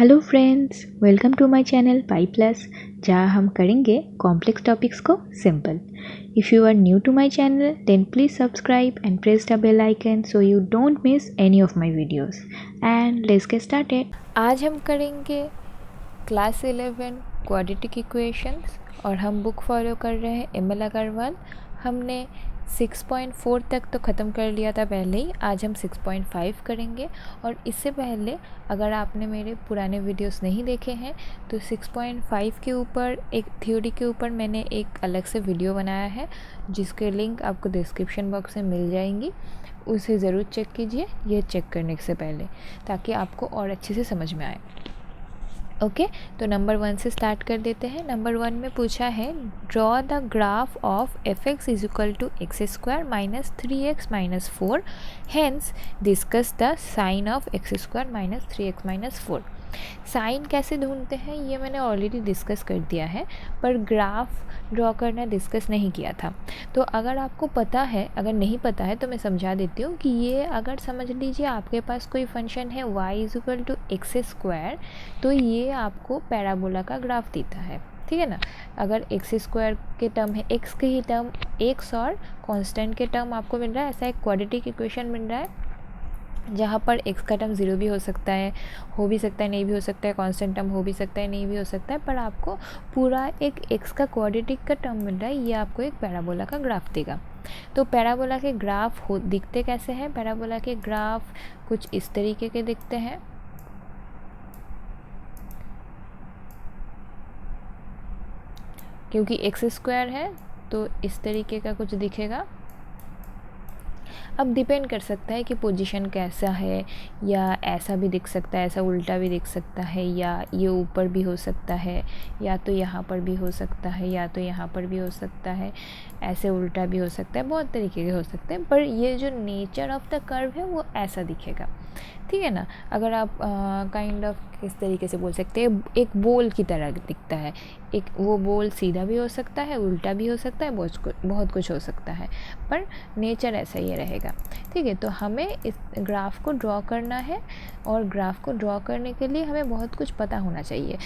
Hello friends, welcome to my channel pi plus, जहाँ हम करेंगे कॉम्प्लेक्स टॉपिक्स को simple. If you are new to my channel then please subscribe and press the bell icon so you don't miss any of my videos. And let's get started. आज हम करेंगे class 11 quadratic equations और हम book follow कर रहे हैं M L. Agarwal. हमने 6.4 तक तो ख़त्म कर लिया था पहले ही। आज हम 6.5 करेंगे। और इससे पहले अगर आपने मेरे पुराने वीडियोस नहीं देखे हैं तो 6.5 के ऊपर एक थ्योरी के ऊपर मैंने एक अलग से वीडियो बनाया है, जिसके लिंक आपको डिस्क्रिप्शन बॉक्स में मिल जाएंगी। उसे ज़रूर चेक कीजिए ये चेक करने से पहले, ताकि आपको और अच्छे से समझ में आए। ओके, तो नंबर 1 से स्टार्ट कर देते हैं। नंबर 1 में पूछा है draw the graph of f(x) is equal to x² minus 3x minus 4, hence discuss the sign of x² minus 3x minus 4। Sign कैसे ढूंढते हैं ये मैंने ऑलरेडी डिस्कस कर दिया है, पर ग्राफ ड्रॉ करना डिस्कस नहीं किया था। तो अगर आपको पता है, अगर नहीं पता है तो मैं समझा देती हूँ कि ये अगर समझ लीजिए आपके पास कोई फंक्शन है y is equal to x², तो ये आपको पैराबोला का ग्राफ देता है, ठीक है ना। अगर x² के टर्म है, x के ही टर्म, x और कांस्टेंट के टर्म आपको मिल रहा है, ऐसा एक क्वाड्रेटिक इक्वेशन मिल रहा है जहाँ पर x का टर्म 0 भी हो सकता है, नहीं भी हो सकता है, कांस्टेंट टर्म हो भी सकता है, नहीं भी हो सकता है, पर आपको पूरा एक x का क्वाड्रेटिक का टर्म मिल रहा है। ये आपको एक पैराबोला का ग्राफ देगा। तो पैराबोला के ग्राफ दिखते कैसे हैं? पैराबोला के ग्राफ कुछ इस तरीके के दिखते हैं। क्योंकि x² है तो इस तरीके का कुछ दिखेगा। अब डिपेंड कर सकता है कि पोजीशन कैसा है, या ऐसा भी दिख सकता है, ऐसा उल्टा भी दिख सकता है, या ये ऊपर भी हो सकता है, या तो यहाँ पर भी हो सकता है, या तो यहाँ पर भी हो सकता है, ऐसे उल्टा भी हो सकता है, बहुत तरीके के हो सकते हैं। पर ये जो नेचर ऑफ द कर्व है वो ऐसा दिखेगा, ठीक है ना। अगर आप काइंड ऑफ किस तरीके से बोल सकते हैं, एक बोल की तरह दिखता है। एक वो बोल सीधा भी हो सकता है, उल्टा भी हो सकता है, बहुत कुछ हो सकता है, पर नेचर ऐसा ही रहेगा, ठीक है। तो हमें इस ग्राफ को ड्रॉ करना है, और ग्राफ को ड्रॉ करने के लिए हमें बहुत कुछ पता होना चाहिए।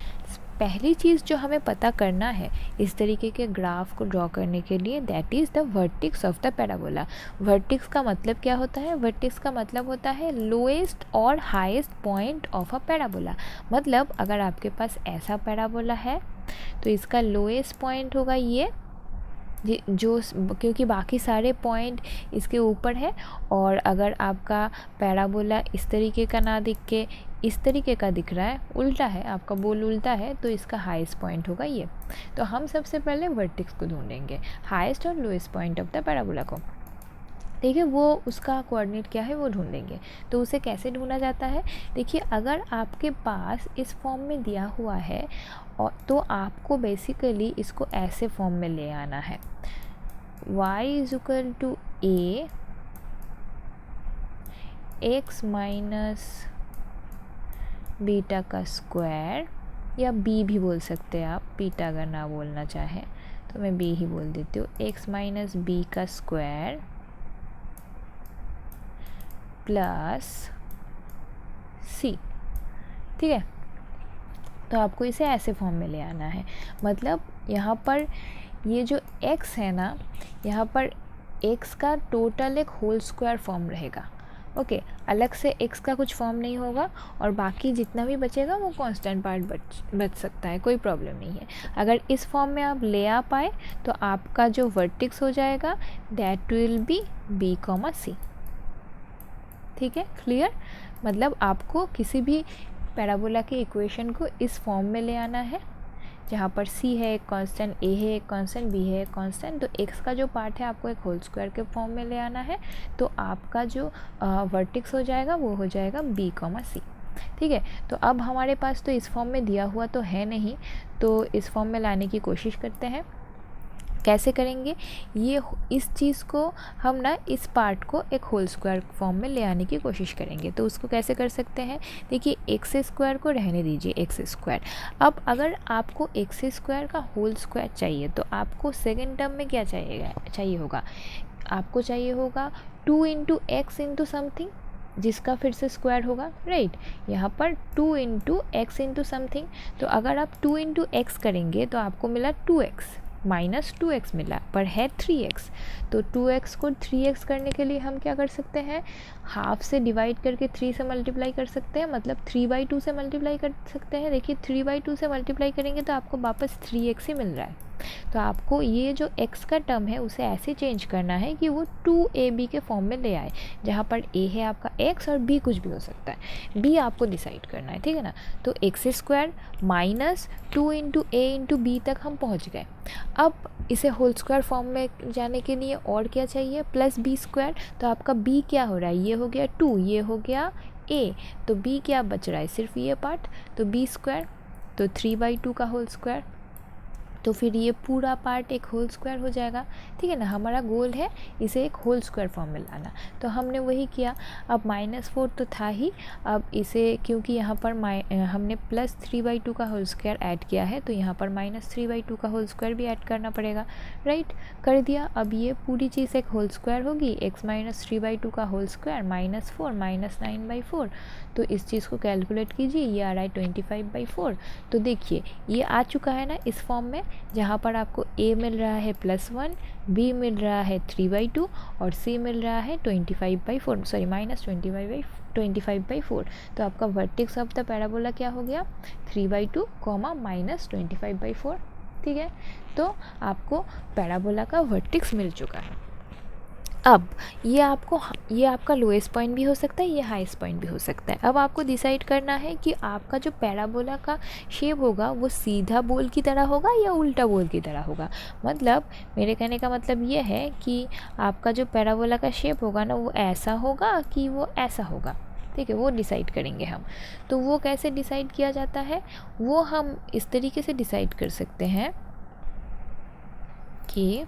पहली चीज़ जो हमें पता करना है इस तरीके के ग्राफ को ड्रॉ करने के लिए, that is the vertex of the parabola. Vertex का मतलब क्या होता है? वर्टेक्स का मतलब होता है लोएस्ट और highest point of a parabola. मतलब अगर आपके पास ऐसा पैराबोला है तो इसका लोएस्ट पॉइंट होगा ये जो, क्योंकि बाकी सारे पॉइंट इसके ऊपर है। और अगर आपका पैराबोला इस तरीके का ना दिख के इस तरीके का दिख रहा है, उल्टा है, आपका बोल उल्टा है, तो इसका हाईएस्ट पॉइंट होगा ये। तो हम सबसे पहले वर्टेक्स को ढूंढेंगे, हाईएस्ट और lowest point of the parabola को, ठीक है। वो उसका कोऑर्डिनेट क्या है वो ढूंढेंगे। तो उसे कैसे ढूंढा जाता है? देखिए, अगर आपके पास इस फॉर्म में दिया हुआ है और तो आपको बेसिकली इसको ऐसे फॉर्म में ले आना है, y is equal to a x minus beta का स्क्वायर, या b भी बोल सकते हैं आप, बीटा अगर ना बोलना चाहें तो मैं b ही बोल देती हूँ, x माइनस b का स्क्वायर प्लस c, ठीक है। तो आपको इसे ऐसे फॉर्म में ले आना है। मतलब यहाँ पर ये जो x है ना, यहाँ पर x का टोटल एक होल स्क्वायर फॉर्म रहेगा, ओके। अलग से x का कुछ फॉर्म नहीं होगा, और बाकी जितना भी बचेगा वो कांस्टेंट पार्ट बच सकता है, कोई प्रॉब्लम नहीं है। अगर इस फॉर्म में आप ले आ पाए तो आपका जो वर्टेक्स हो जाएगा that will be b, c, ठीक है, क्लियर। मतलब आपको किसी भी पैराबोला के इक्वेशन को इस फॉर्म में ले आना है, जहाँ पर c है एक कांस्टेंट, a है एक कांस्टेंट, b है एक कांस्टेंट, तो x का जो पार्ट है आपको एक होल स्क्वायर के फॉर्म में ले आना है। तो आपका जो वर्टेक्स हो जाएगा वो हो जाएगा b, c, ठीक है। तो अब हमारे पास तो इस फॉर्म में दिया हुआ तो है नहीं, तो इस फॉर्म में लाने की कोशिश करते हैं। कैसे करेंगे ये? इस चीज़ को हम ना, इस पार्ट को एक होल स्क्वायर फॉर्म में ले आने की कोशिश करेंगे। तो उसको कैसे कर सकते हैं? देखिए, x² को रहने दीजिए, x²। अब अगर आपको x² का होल स्क्वायर चाहिए तो आपको सेकेंड टर्म में क्या चाहिए होगा? आपको चाहिए होगा 2 × x × समथिंग, जिसका फिर से स्क्वायर होगा, राइट। यहाँ पर 2 इंटू एक्स इंटू समथिंग, तो अगर आप 2 इंटू एक्स करेंगे तो आपको मिला 2x माइनस 2x मिला, पर है 3x। तो 2x को 3x करने के लिए हम क्या कर सकते हैं, हाफ से डिवाइड करके 3 से मल्टीप्लाई कर सकते हैं, मतलब 3/2 से मल्टीप्लाई कर सकते हैं। देखिए 3/2 से मल्टीप्लाई करेंगे तो आपको वापस 3x ही मिल रहा है। तो आपको ये जो x का टर्म है उसे ऐसे चेंज करना है कि वो 2ab के फॉर्म में ले आए, जहाँ पर a है आपका x और b कुछ भी हो सकता है, b आपको डिसाइड करना है, ठीक है ना। तो x² minus 2 into a into b तक हम पहुँच गए। अब इसे होल स्क्वायर फॉर्म में जाने के लिए और क्या चाहिए, प्लस b²। तो आपका b क्या हो रहा है, ये हो गया 2, ये हो गया a, तो b क्या बच रहा है, सिर्फ ये पार्ट, तो b², तो 3/2 का होल स्क्वायर, तो फिर ये पूरा पार्ट एक होल स्क्वायर हो जाएगा, ठीक है ना। हमारा गोल है इसे एक होल स्क्वायर फॉर्म में लाना, तो हमने वही किया। अब -4 तो था ही, अब इसे क्योंकि यहाँ पर हमने प्लस 3/2 का होल स्क्वायर ऐड किया है, तो यहाँ पर -3/2 का होल स्क्वायर भी ऐड करना पड़ेगा, राइट। कर दिया। अब ये पूरी चीज़ एक होल स्क्वायर होगी, x माइनस 3/2 का होल स्क्वायर -4 -9/4। तो इस चीज़ को कैलकुलेट कीजिए, ये आ रहा है 25/4। तो देखिए ये आ चुका है ना इस फॉर्म में, जहाँ पर आपको a मिल रहा है +1, b मिल रहा है 3/2 और c मिल रहा है 25/4, सॉरी -25/4। तो आपका वर्टेक्स ऑफ द पैराबोला क्या हो गया, 3/2 -25/4, ठीक है। तो आपको पैराबोला का वर्टेक्स मिल चुका है। अब ये आपका लोएस्ट पॉइंट भी हो सकता है, ये हाईएस्ट पॉइंट भी हो सकता है। अब आपको डिसाइड करना है कि आपका जो पैराबोला का शेप होगा वो सीधा बोल की तरह होगा या उल्टा बोल की तरह होगा। मतलब मेरे कहने का मतलब ये है कि आपका जो पैराबोला का शेप होगा ना, वो ऐसा होगा कि वो ऐसा होगा, ठीक है, वो डिसाइड करेंगे हम। तो वो कैसे डिसाइड किया जाता है, वो हम इस तरीके से डिसाइड कर सकते हैं कि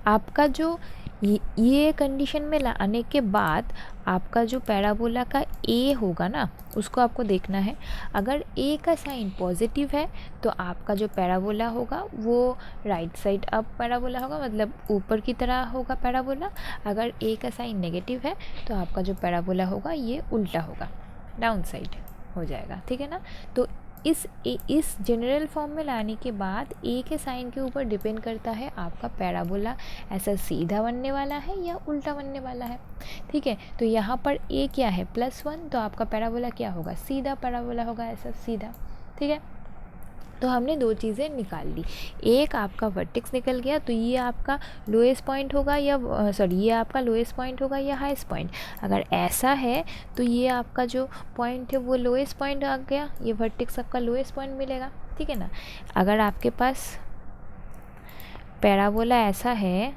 आपका जो ये कंडीशन में लाने के बाद आपका जो पैराबोला का a होगा ना, उसको आपको देखना है। अगर a का साइन पॉजिटिव है तो आपका जो पैराबोला होगा वो राइट साइड अप पैराबोला होगा, मतलब ऊपर की तरह होगा पैराबोला। अगर a का साइन नेगेटिव है तो आपका जो पैराबोला होगा ये उल्टा होगा, डाउन साइड हो जाएगा, ठीक है ना। तो इस जनरल फॉर्म में लाने के बाद a के साइन के ऊपर डिपेंड करता है आपका पैराबोला ऐसा सीधा बनने वाला है या उल्टा बनने वाला है, ठीक है। तो यहाँ पर a क्या है +1, तो आपका पैराबोला क्या होगा, सीधा पैराबोला होगा, ऐसा सीधा, ठीक है। तो हमने दो चीज़ें निकाल ली, एक आपका वर्टेक्स निकल गया, तो ये आपका लोएस्ट पॉइंट होगा या ये आपका लोएस्ट पॉइंट होगा या हाईएस्ट पॉइंट। अगर ऐसा है तो ये आपका जो पॉइंट है वो लोएस्ट पॉइंट आ गया, ये वर्टेक्स आपका लोएस्ट पॉइंट मिलेगा, ठीक है ना। अगर आपके पास पैराबोला ऐसा है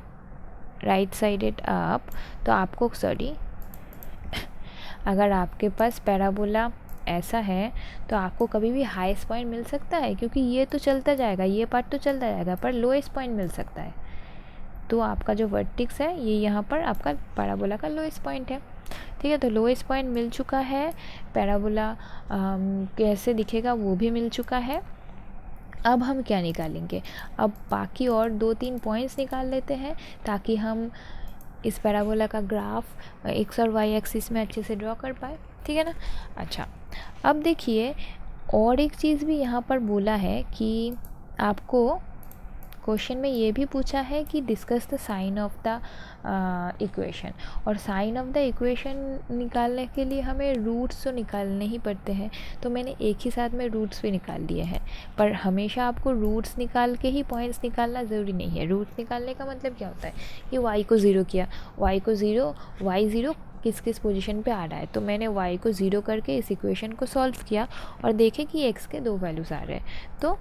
राइट साइडेड अप, तो आपको अगर आपके पास पैराबोला ऐसा है तो आपको कभी भी हाईएस्ट पॉइंट मिल सकता है, क्योंकि ये तो चलता जाएगा, ये पार्ट तो चलता जाएगा, पर लोएस्ट पॉइंट मिल सकता है। तो आपका जो वर्टेक्स है ये यहाँ पर आपका पैराबोला का लोएस्ट पॉइंट है, ठीक है। तो लोएस्ट पॉइंट मिल चुका है, पैराबोला कैसे दिखेगा वो भी मिल चुका है। अब हम क्या निकालेंगे, अब बाकी और 2-3 पॉइंट्स निकाल लेते हैं ताकि हम इस पैराबोला का ग्राफ एक्स और वाई एक्सिस में अच्छे से ड्रॉ कर पाए, ठीक है ना। अच्छा, अब देखिए और एक चीज़ भी यहाँ पर बोला है कि आपको क्वेश्चन में ये भी पूछा है कि discuss the sign of the equation, और साइन ऑफ द इक्वेशन निकालने के लिए हमें रूट्स तो निकालने ही पड़ते हैं, तो मैंने एक ही साथ में रूट्स भी निकाल दिए हैं। पर हमेशा आपको रूट्स निकाल के ही पॉइंट्स निकालना ज़रूरी नहीं है। रूट्स निकालने का मतलब क्या होता है कि y को 0 किया, y को 0, y0 किस किस पोजीशन पे आ रहा है, तो मैंने y को 0 करके इस इक्वेशन को सॉल्व किया और देखे कि x के 2 वैल्यूज़ आ रहे हैं। तो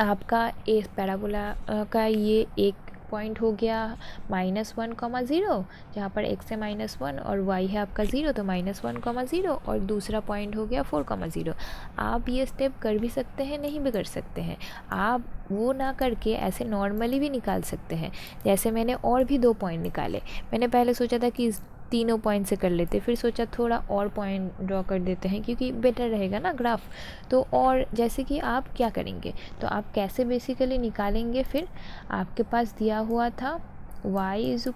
आपका इस पैराबोला का ये एक पॉइंट हो गया -1,0, जहाँ पर x है -1 और y है आपका 0, तो -1,0, और दूसरा पॉइंट हो गया 4,0। आप ये स्टेप कर भी सकते हैं, नहीं भी कर सकते हैं। आप वो ना करके ऐसे नॉर्मली भी निकाल सकते हैं। जैसे मैंने और भी 2 पॉइंट निकाले, मैंने पहले सोचा था कि तीनों पॉइंट से कर लेते, फिर सोचा थोड़ा और पॉइंट ड्रॉ कर देते हैं क्योंकि बेटर रहेगा ना ग्राफ। तो और जैसे कि आप क्या करेंगे, तो आप कैसे बेसिकली निकालेंगे, फिर आपके पास दिया हुआ था y =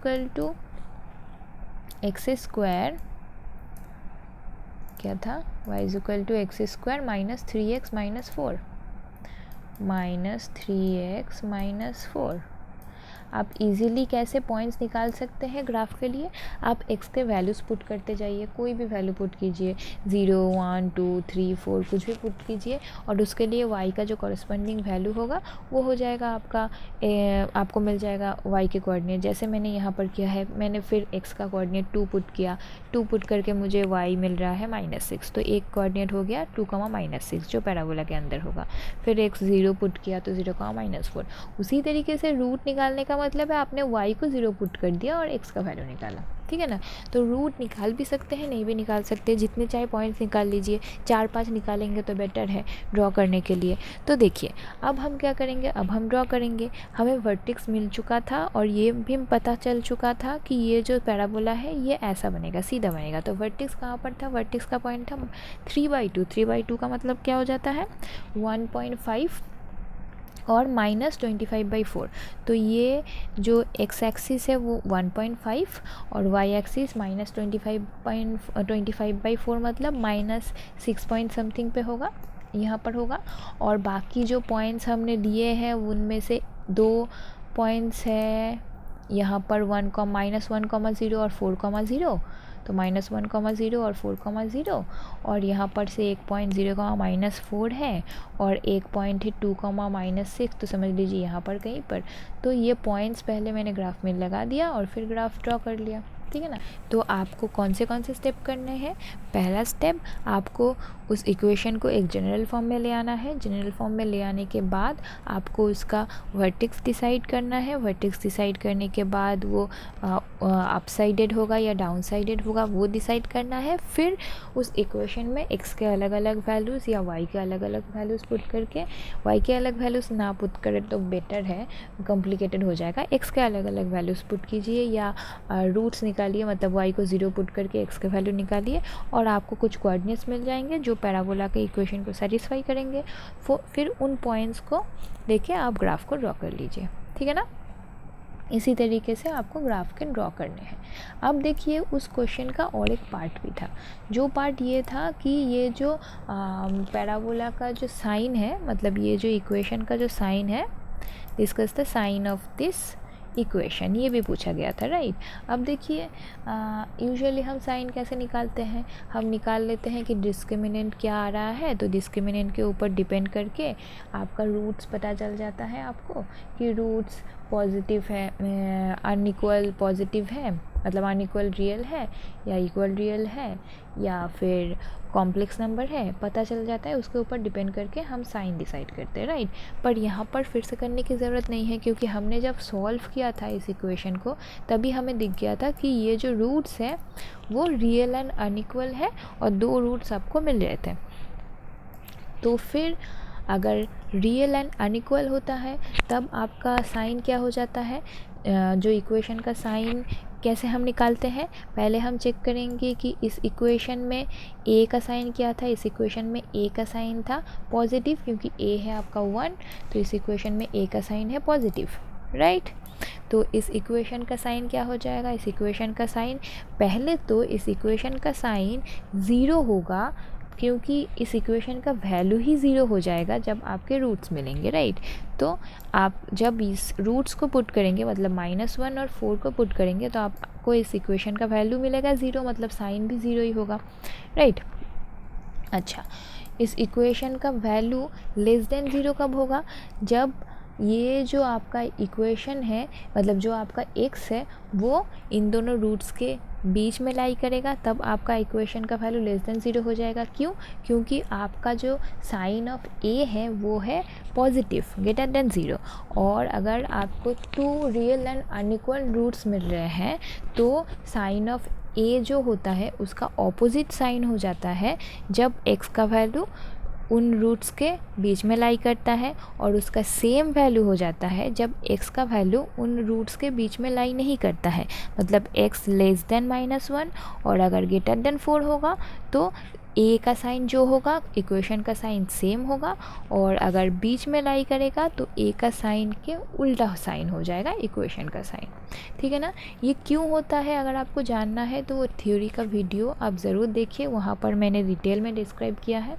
एक्स स्क्वायर क्या था, y is equal to x square minus 3x minus 4, minus 3x minus 4। आप इजीली कैसे पॉइंट्स निकाल सकते हैं ग्राफ के लिए, आप x के वैल्यूज़ पुट करते जाइए, कोई भी वैल्यू पुट कीजिए, 0 1 2 3 4 कुछ भी पुट कीजिए, और उसके लिए y का जो कॉरस्पॉन्डिंग वैल्यू होगा वो हो जाएगा आपका आपको मिल जाएगा y के कोऑर्डिनेट। जैसे मैंने यहाँ पर किया है, मैंने फिर x का कोऑर्डिनेट 2 पुट किया, 2 पुट करके मुझे y मिल रहा है -6, तो एक कोऑर्डिनेट हो गया 2, -6 जो पैराबोला के अंदर होगा। फिर x 0 पुट किया तो 0, -4। उसी तरीके से रूट निकालने का मतलब है आपने y को 0 पुट कर दिया और x का वैल्यू निकाला, ठीक है ना। तो रूट निकाल भी सकते हैं, नहीं भी निकाल सकते, जितने चाहे पॉइंट्स निकाल लीजिए, 4-5 निकालेंगे तो बेटर है ड्रॉ करने के लिए। तो देखिए अब हम क्या करेंगे, अब हम ड्रॉ करेंगे। हमें वर्टेक्स मिल चुका था और ये भी पता चल चुका था कि ये जो पैराबोला है ये ऐसा बनेगा, सीधा बनेगा। तो वर्टेक्स कहाँ पर था, वर्टेक्स का पॉइंट था 3/2। 3/2 का मतलब क्या हो जाता है 1.5 और -25/4। तो ये जो x एक्सिस है वो 1.5 और y एक्सिस -25/4 मतलब -6 पॉइंट समथिंग पे होगा, यहाँ पर होगा। और बाकी जो पॉइंट्स हमने लिए हैं उनमें से 2 पॉइंट्स है यहाँ पर -1, -1, 0 और 4, 0, तो -1, 0 और 4, 0, और यहाँ पर से एक पॉइंट 0, -4 है और एक पॉइंट है 2, -6, तो समझ लीजिए यहाँ पर कहीं पर। तो ये पॉइंट्स पहले मैंने ग्राफ में लगा दिया और फिर ग्राफ ड्रॉ कर लिया, ठीक है ना। तो आपको कौन से स्टेप करने हैं। पहला स्टेप आपको उस इक्वेशन को एक जनरल फॉर्म में ले आना है। जनरल फॉर्म में ले आने के बाद आपको उसका वर्टेक्स डिसाइड करना है। वर्टेक्स डिसाइड करने के बाद वो अपसाइडेड होगा या डाउन साइडेड होगा वो डिसाइड करना है। फिर उस इक्वेशन में x के अलग अलग वैल्यूज़ या y के अलग अलग वैल्यूज़ पुट करके, y के अलग वैल्यूज़ ना पुट करें तो बेटर है, कॉम्प्लिकेटेड हो जाएगा। x के अलग अलग वैल्यूज़ पुट कीजिए या रूट्स निकालिए, मतलब y को 0 पुट करके x के वैल्यू निकालिए और आपको कुछ कोऑर्डिनेट्स मिल जाएंगे जो पैराबोला के इक्वेशन को सेटिस्फाई करेंगे। फिर उन पॉइंट्स को लेके आप ग्राफ को ड्रॉ कर लीजिए, ठीक है ना। इसी तरीके से आपको ग्राफ के ड्रॉ करने हैं। अब देखिए उस क्वेश्चन का और एक पार्ट भी था, जो पार्ट ये था कि ये जो पैराबोला का जो साइन है, मतलब ये जो इक्वेशन का जो साइन है, discuss the sign of this equation, ये भी पूछा गया था, राइट। अब देखिए यूजुअली हम साइन कैसे निकालते हैं, हम निकाल लेते हैं कि डिस्क्रिमिनेंट क्या आ रहा है, तो डिस्क्रिमिनेंट के ऊपर डिपेंड करके आपका रूट्स पता चल जाता है आपको कि रूट्स पॉजिटिव है, अनइक्वल पॉजिटिव है, मतलब अनइक्वल रियल है या इक्वल रियल है या फिर कॉम्प्लेक्स नंबर है, पता चल जाता है। उसके ऊपर डिपेंड करके हम साइन डिसाइड करते हैं, राइट। पर यहाँ पर फिर से करने की ज़रूरत नहीं है, क्योंकि हमने जब सॉल्व किया था इस इक्वेशन को तभी हमें दिख गया था कि ये जो रूट्स हैं वो रियल एंड अनइक्वल है और 2 रूट्स आपको मिल रहे थे। तो फिर अगर रियल एंड अनइक्वल होता है तब आपका साइन क्या हो जाता है, जो इक्वेशन का साइन कैसे हम निकालते हैं, पहले हम चेक करेंगे कि इस इक्वेशन में a का साइन क्या था। इस इक्वेशन में a का साइन था पॉजिटिव, क्योंकि a है आपका 1, तो इस इक्वेशन में a का साइन है पॉजिटिव, राइट। तो इस इक्वेशन का साइन क्या हो जाएगा, इस इक्वेशन का साइन, पहले तो इस इक्वेशन का साइन 0 होगा, क्योंकि इस इक्वेशन का वैल्यू ही 0 हो जाएगा जब आपके रूट्स मिलेंगे, राइट। तो आप जब इस रूट्स को पुट करेंगे, मतलब -1 और 4 को पुट करेंगे, तो आपको इस इक्वेशन का वैल्यू मिलेगा 0, मतलब साइन भी 0 ही होगा, राइट। अच्छा, इस इक्वेशन का वैल्यू लेस देन 0 कब होगा, जब ये जो आपका इक्वेशन है, मतलब जो आपका x है वो इन दोनों रूट्स के बीच में लाई करेगा, तब आपका इक्वेशन का वैल्यू लेस देन 0 हो जाएगा। क्यों, क्योंकि आपका जो साइन ऑफ a है वो है पॉजिटिव, ग्रेटर देन 0। और अगर आपको 2 रियल एंड अनइक्वल रूट्स मिल रहे हैं तो साइन ऑफ a जो होता है उसका ऑपोजिट साइन हो जाता है जब x का वैल्यू उन रूट्स के बीच में लाई करता है, और उसका सेम वैल्यू हो जाता है जब x का वैल्यू उन रूट्स के बीच में लाई नहीं करता है, मतलब x लेस देन -1, और अगर ग्रेटर देन 4 होगा तो a का साइन जो होगा इक्वेशन का साइन सेम होगा, और अगर बीच में लाई करेगा तो a का साइन के उल्टा साइन हो जाएगा इक्वेशन का साइन। ठीक है ना। ये क्यों होता है अगर आपको जानना है तो वो थ्योरी का वीडियो आप ज़रूर देखिए, वहाँ पर मैंने डिटेल में डिस्क्राइब किया है।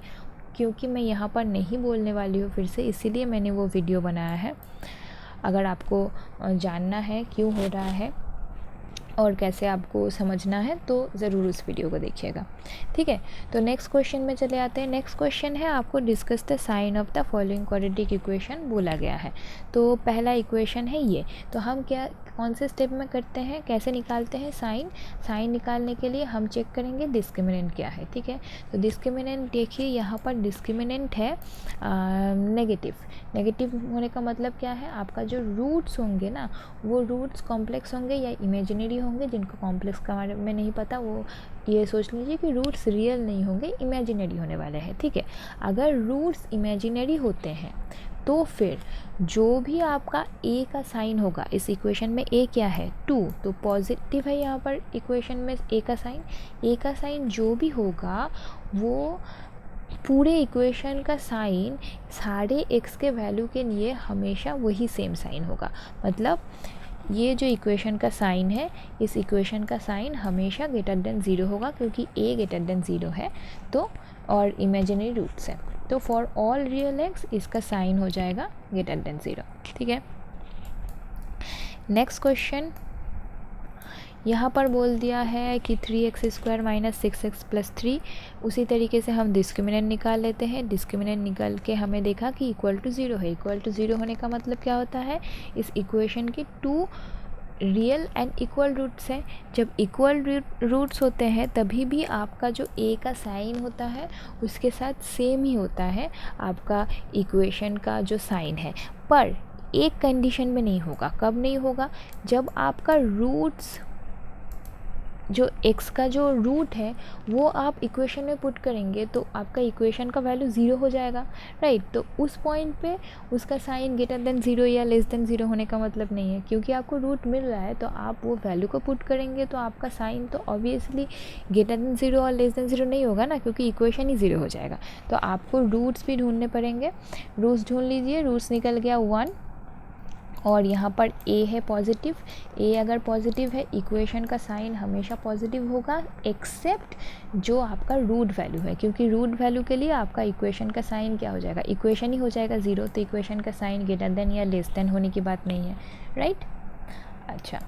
क्योंकि मैं यहाँ पर नहीं बोलने वाली हूँ फिर से, इसीलिए मैंने वो वीडियो बनाया है। अगर आपको जानना है क्यों हो रहा है और कैसे आपको समझना है तो ज़रूर उस वीडियो को देखिएगा। ठीक है, तो नेक्स्ट क्वेश्चन में चले आते हैं। नेक्स्ट क्वेश्चन है, आपको discuss the sign of the following quadratic equation बोला गया है। तो पहला इक्वेशन है ये, तो हम कौन से स्टेप में करते हैं, कैसे निकालते हैं साइन निकालने के लिए हम चेक करेंगे डिस्क्रिमिनेंट क्या है। ठीक है, तो डिस्क्रिमिनेंट देखिए, यहाँ पर डिस्क्रिमिनेंट है नेगेटिव होने का मतलब क्या है, आपका जो रूट्स होंगे ना वो रूट्स कॉम्प्लेक्स होंगे या इमेजिनरी होंगे। जिनको कॉम्प्लेक्स के बारे में नहीं पता वो ये सोच लीजिए कि रूट्स रियल नहीं होंगे, इमेजिनरी होने वाले हैं। ठीक है, अगर रूट्स इमेजिनरी होते हैं तो फिर जो भी आपका a का साइन होगा, इस इक्वेशन में a क्या है 2, तो पॉजिटिव है यहाँ पर इक्वेशन में a का साइन जो भी होगा वो पूरे इक्वेशन का साइन सारे x के वैल्यू के लिए हमेशा वही सेम साइन होगा। मतलब ये जो इक्वेशन का साइन है, इस इक्वेशन का साइन हमेशा ग्रेटर देन 0 होगा, क्योंकि a ग्रेटर देन 0 है तो, और इमेजिनरी रूट्स है तो फॉर ऑल रियल x इसका साइन हो जाएगा ग्रेटर देन 0। ठीक है, नेक्स्ट क्वेश्चन यहाँ पर बोल दिया है कि 3x² - 6x + 3। उसी तरीके से हम डिस्क्रिमिनेंट निकाल लेते हैं। डिस्क्रिमिनेंट निकाल के हमें देखा कि इक्वल टू 0 है। इक्वल टू 0 होने का मतलब क्या होता है, इस इक्वेशन के 2 रियल एंड इक्वल रूट्स हैं। जब इक्वल रूट्स होते हैं तभी भी आपका जो a का साइन होता है उसके साथ सेम ही होता है आपका इक्वेशन का जो साइन है। पर एक कंडीशन में नहीं होगा। कब नहीं होगा, जब आपका रूट्स जो x का जो रूट है वो आप इक्वेशन में पुट करेंगे तो आपका इक्वेशन का वैल्यू 0 हो जाएगा, राइट। तो उस पॉइंट पे उसका साइन ग्रेटर देन 0 या लेस देन 0 होने का मतलब नहीं है, क्योंकि आपको रूट मिल रहा है तो आप वो वैल्यू को पुट करेंगे तो आपका साइन तो ऑब्वियसली ग्रेटर देन 0 और लेस देन 0 नहीं होगा ना, क्योंकि इक्वेशन ही 0 हो जाएगा। तो आपको रूट्स भी ढूंढने पड़ेंगे। रूट्स ढूंढ लीजिए, रूट्स निकल गया 1, और यहाँ पर a है पॉजिटिव। a अगर पॉजिटिव है इक्वेशन का साइन हमेशा पॉजिटिव होगा एक्सेप्ट जो आपका रूट वैल्यू है, क्योंकि रूट वैल्यू के लिए आपका इक्वेशन का साइन क्या हो जाएगा, इक्वेशन ही हो जाएगा 0। तो इक्वेशन का साइन ग्रेटर देन या लेस देन होने की बात नहीं है, राइट। अच्छा,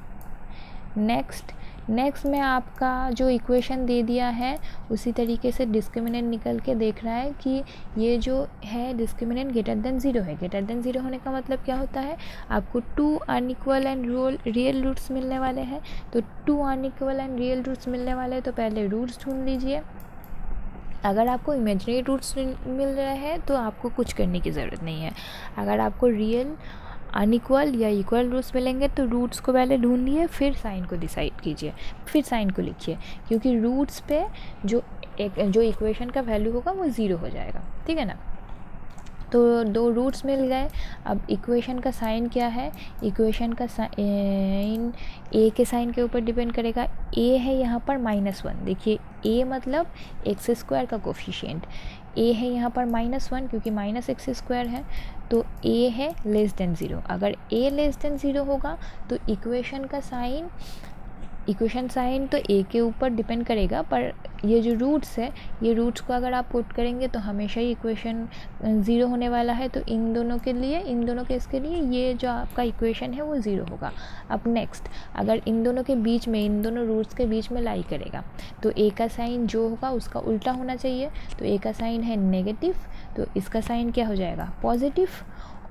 नेक्स्ट में आपका जो इक्वेशन दे दिया है उसी तरीके से डिस्क्रिमिनेंट निकल के देख रहा है कि ये जो है डिस्क्रिमिनेंट ग्रेटर देन 0 है। ग्रेटर देन 0 होने का मतलब क्या होता है, आपको 2 अनइक्वल एंड रियल रूट्स मिलने वाले हैं। तो 2 अनइक्वल एंड रियल रूट्स मिलने वाले हैं तो पहले रूट्स ढूंढ लीजिए। अगर आपको इमेजिनरी रूट्स मिल रहे हैं तो आपको कुछ करने की ज़रूरत नहीं है। अगर आपको रियल अनइक्वल या इक्वल रूट्स मिलेंगे तो रूट्स को पहले ढूंढिए, फिर साइन को डिसाइड कीजिए, फिर साइन को लिखिए, क्योंकि रूट्स पे जो इक्वेशन का वैल्यू होगा वो 0 हो जाएगा। ठीक है ना। तो 2 रूट्स मिल गए। अब इक्वेशन का साइन क्या है, इक्वेशन का साइन a के साइन के ऊपर डिपेंड करेगा। a है यहाँ पर -1, देखिए a मतलब x² का कोफिशिएंट। a है यहाँ पर -1 क्योंकि -x² है, तो a है लेस देन 0। अगर a लेस देन 0 होगा तो इक्वेशन साइन तो a के ऊपर डिपेंड करेगा, पर ये जो रूट्स है ये रूट्स को अगर आप पुट करेंगे तो हमेशा ही इक्वेशन 0 होने वाला है। तो इन दोनों केस के लिए ये जो आपका इक्वेशन है वो 0 होगा। अब नेक्स्ट, अगर इन दोनों के बीच में, इन दोनों रूट्स के बीच में लाई करेगा तो a का साइन जो होगा उसका उल्टा होना चाहिए। तो a का साइन है नेगेटिव तो इसका साइन क्या हो जाएगा, पॉजिटिव।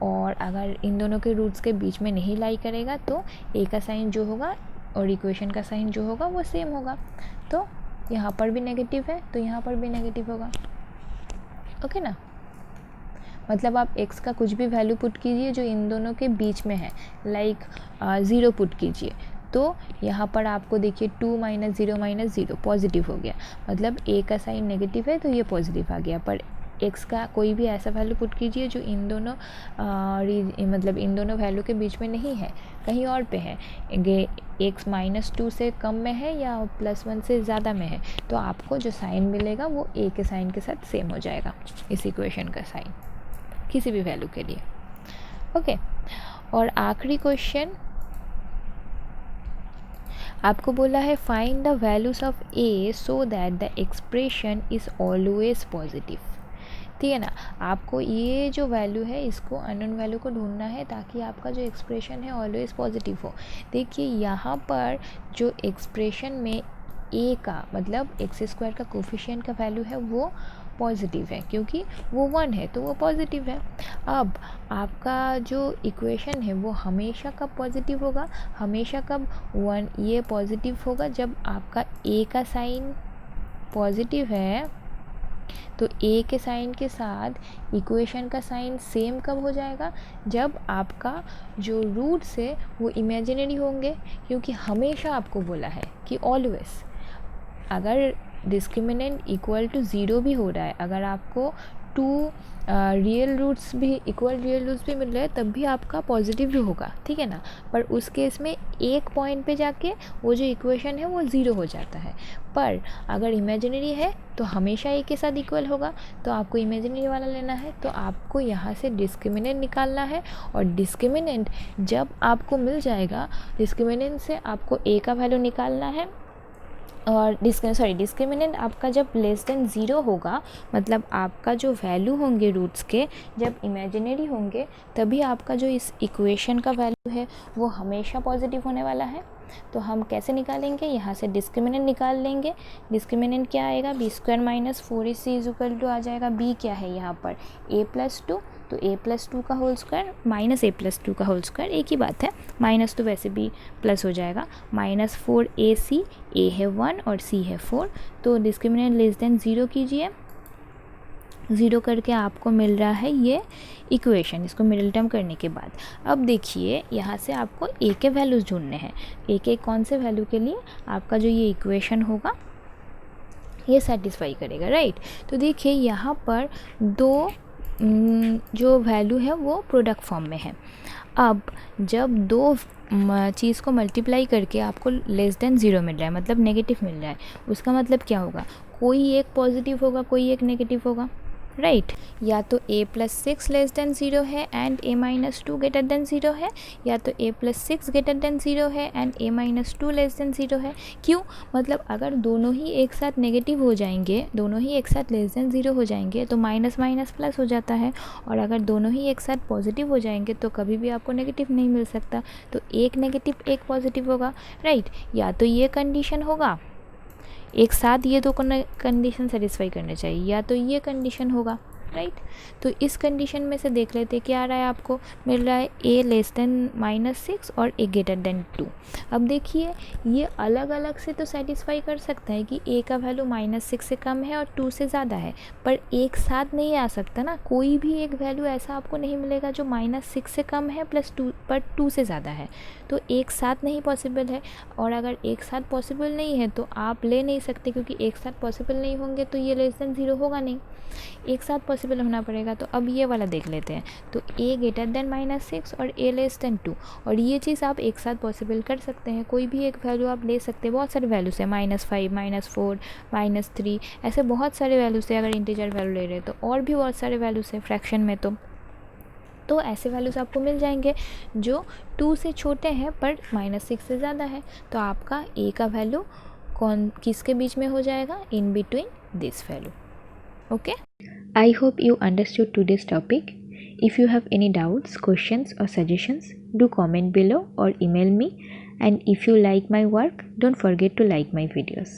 और अगर इन दोनों के रूट्स के बीच में नहीं लाई करेगा तो a का साइन जो होगा और इक्वेशन का साइन जो होगा वो सेम होगा। तो यहाँ पर भी नेगेटिव है तो यहाँ पर भी नेगेटिव होगा। ओके ना। मतलब आप x का कुछ भी वैल्यू पुट कीजिए जो इन दोनों के बीच में है, लाइक 0 पुट कीजिए तो यहाँ पर आपको देखिए 2 - 0 - 0 पॉजिटिव हो गया। मतलब a का साइन नेगेटिव है तो ये पॉजिटिव आ गया, पर x का कोई भी ऐसा वैल्यू पुट कीजिए जो इन दोनों मतलब इन दोनों वैल्यू के बीच में नहीं है, कहीं और पे है, x -2 से कम में है या +1 से ज़्यादा में है, तो आपको जो साइन मिलेगा वो a के साइन के साथ सेम हो जाएगा, इस इक्वेशन का साइन किसी भी वैल्यू के लिए। ओके, और आखिरी क्वेश्चन आपको बोला है find the values of a so that the expression is always positive. ठीक है ना, आपको ये जो वैल्यू है इसको अननोन वैल्यू को ढूंढना है ताकि आपका जो एक्सप्रेशन है ऑलवेज पॉजिटिव हो। देखिए यहाँ पर जो एक्सप्रेशन में a का मतलब x² का कोफिशिएंट का वैल्यू है वो पॉजिटिव है, क्योंकि वो 1 है तो वो पॉजिटिव है। अब आपका जो इक्वेशन है वो हमेशा कब पॉजिटिव होगा, हमेशा कब 1 ये पॉजिटिव होगा जब आपका a का साइन पॉजिटिव है, तो a के साइन के साथ इक्वेशन का साइन सेम कब हो जाएगा, जब आपका जो रूट्स है वो इमेजिनरी होंगे, क्योंकि हमेशा आपको बोला है कि ऑलवेज अगर डिस्क्रिमिनेंट इक्वल टू 0 भी हो रहा है, अगर आपको 2 रियल रूट्स भी इक्वल रियल रूट्स भी मिल रहे हैं तब भी आपका पॉजिटिव भी होगा, ठीक है ना। पर उस केस में एक पॉइंट पे जाके वो जो इक्वेशन है वो 0 हो जाता है। पर अगर इमेजिनरी है तो हमेशा a के साथ इक्वल होगा, तो आपको इमेजिनरी वाला लेना है, तो आपको यहाँ से डिस्क्रिमिनेंट निकालना है। और डिस्क्रिमिनेंट जब आपको मिल जाएगा, डिस्क्रिमिनेंट से आपको a का वैल्यू निकालना है, और डिस्क्रिमिनेंट आपका जब लेस देन 0 होगा, मतलब आपका जो वैल्यू होंगे रूट्स के जब इमेजिनरी होंगे, तभी आपका जो इस इक्वेशन का वैल्यू है वो हमेशा पॉजिटिव होने वाला है। तो हम कैसे निकालेंगे, यहाँ से डिस्क्रिमिनेंट निकाल लेंगे। डिस्क्रिमिनेंट क्या आएगा, b² - 4ac = आ जाएगा, b क्या है यहाँ पर a+2, तो a+2 का होल स्क्वायर -a+2 का होल स्क्वायर एक ही बात है, माइनस तो वैसे भी प्लस हो जाएगा, -4ac, a है 1 और c है 4, तो डिस्क्रिमिनेंट लेस देन 0 कीजिए, 0 करके आपको मिल रहा है ये इक्वेशन, इसको मिडिल टर्म करने के बाद। अब देखिए यहाँ से आपको a के वैल्यूज़ ढूंढने हैं, a के कौन से वैल्यू के लिए आपका जो ये इक्वेशन होगा ये सेटिस्फाई करेगा, राइट। तो देखिए यहाँ पर दो जो वैल्यू है वो प्रोडक्ट फॉर्म में है। अब जब दो चीज़ को मल्टीप्लाई करके आपको लेस देन 0 मिल रहा है, मतलब नेगेटिव मिल रहा है, उसका मतलब क्या होगा, कोई एक पॉजिटिव होगा कोई एक नेगेटिव होगा, राइट। या तो a+6 लेस देन 0 है एंड a-2 ग्रेटर देन 0 है, या तो a+6 ग्रेटर देन 0 है एंड a-2 लेस देन 0 है। क्यों, मतलब अगर दोनों ही एक साथ नेगेटिव हो जाएंगे, दोनों ही एक साथ लेस देन 0 हो जाएंगे तो माइनस माइनस प्लस हो जाता है, और अगर दोनों ही एक साथ पॉजिटिव हो जाएंगे तो कभी भी आपको नेगेटिव नहीं मिल सकता, तो एक नेगेटिव एक पॉजिटिव होगा, राइट। या तो ये कंडीशन होगा, एक साथ ये दो कंडीशन सेटिस्फाई करने चाहिए, या तो ये कंडीशन होगा, राइट। तो इस कंडीशन में से देख लेते क्या आ रहा है, आपको मिल रहा है a लेस देन -6 और a ग्रेटर देन 2। अब देखिए ये अलग अलग से तो सेटिस्फाई कर सकता है कि a का वैल्यू -6 से कम है और 2 से ज़्यादा है, पर एक साथ नहीं आ सकता ना, कोई भी एक वैल्यू ऐसा आपको नहीं मिलेगा जो -6 से कम है प्लस 2 पर 2 से ज़्यादा है, तो एक साथ नहीं पॉसिबल है। और अगर एक साथ पॉसिबल नहीं है तो आप ले नहीं सकते, क्योंकि एक साथ पॉसिबल नहीं होंगे तो ये लेस देन 0 होगा नहीं, एक साथ पॉसिबल होना पड़ेगा। तो अब ये वाला देख लेते हैं, तो a ग्रेटर देन -6 और a लेस देन 2, और ये चीज़ आप एक साथ पॉसिबल कर सकते हैं, कोई भी एक वैल्यू आप ले सकते हैं, बहुत सारे वैल्यूज़ है, -5 -4 -3, ऐसे बहुत सारे वैल्यूज़ है। अगर इंटीजर वैल्यू ले रहे हैं तो और भी बहुत सारे वैल्यूज़ है फ्रैक्शन में, तो ऐसे वैल्यूज़ आपको मिल जाएंगे जो 2 से छोटे हैं पर -6 से ज़्यादा है, तो आपका a का वैल्यू किसके बीच में हो जाएगा, in between this value. Okay, I hope you understood today's topic. If you have any doubts, questions or suggestions, do comment below or email me. And if you like my work, don't forget to like my videos.